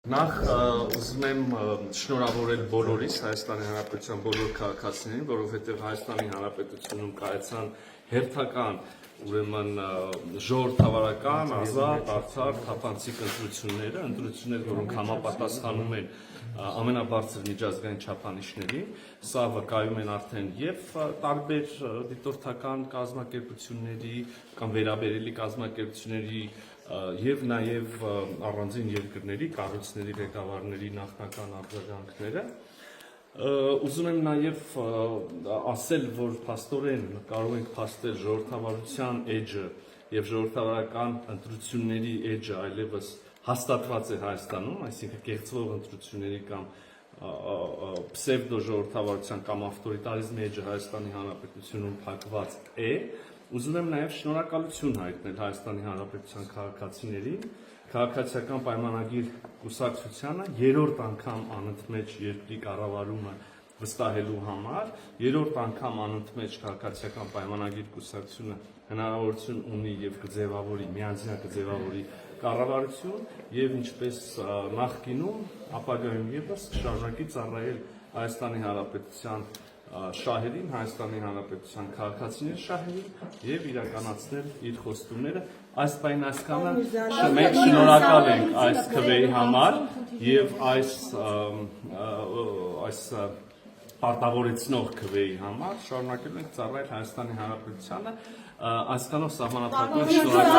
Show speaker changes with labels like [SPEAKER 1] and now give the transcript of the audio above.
[SPEAKER 1] Նախ ուզում եմ շնորհավորել բոլորիս Հայաստանի Հանրապետության բոլոր քաղաքացիներին, որովհետև Հայաստանի Հանրապետությունում կայացան հերթական ուրեմն ժողովրդավարական, ազատ, արդար, թափանցիկ ընտրություններ, որոնք համապատասխանում են ամենաբարձր միջազգային չափանիշներին, սա վկայում են արդեն եւ տարբեր դիտորդական կազմակերպությունների կամ վերաբերելի կազմակերպությունների եւ նաեւ առանձին երկրների կառույցների ղեկավարների նախնական արձագանքները ուզում եմ նաեւ ասել, որ փաստորեն կարող ենք փաստել ժողովրդավարության էջը եւ ժողովրդավարական ընտրությունների էջը այլևս հաստատված է Հայաստանում, այսինքն կեղծվող ընտրությունների կամ պսևդո ժողովրդավարության կամ ավտորիտարիզմի էջը Հայաստանի Հանրապետությունում փակված է։ Ուզում եմ նաև շնորհակալություն հայտնել Հայաստանի Հանրապետության քաղաքացիներին, քաղաքացիական պայմանագիր կուսակցությանը երրորդ անգամ անընդմեջ երկրի կառավարումը վստահելու համար, երրորդ անգամ անընդմեջ քաղաքացիական պայմանագիր կուսակցությունը հնարավորություն ունի եւ կձևավորի, միանձնյա կձևավորի կառավարություն եւ ինչպես նախկինում, ապագայում եւս կշարունակի ծառայել Հայաստանի Հանրապետության շահերին, Հայաստանի Հանրապետության քաղաքացիների շահերին եւ իրականացնել իր խոստումները։ Այս պայն այսքանը մենք շնորհակալ ենք այս քվեի համար եւ այս պարտավորեցնող քվեի համար շարունակել ենք ծառայել Հայաստանի Հանրապետությանը, այսքանով սահմանափակվենք։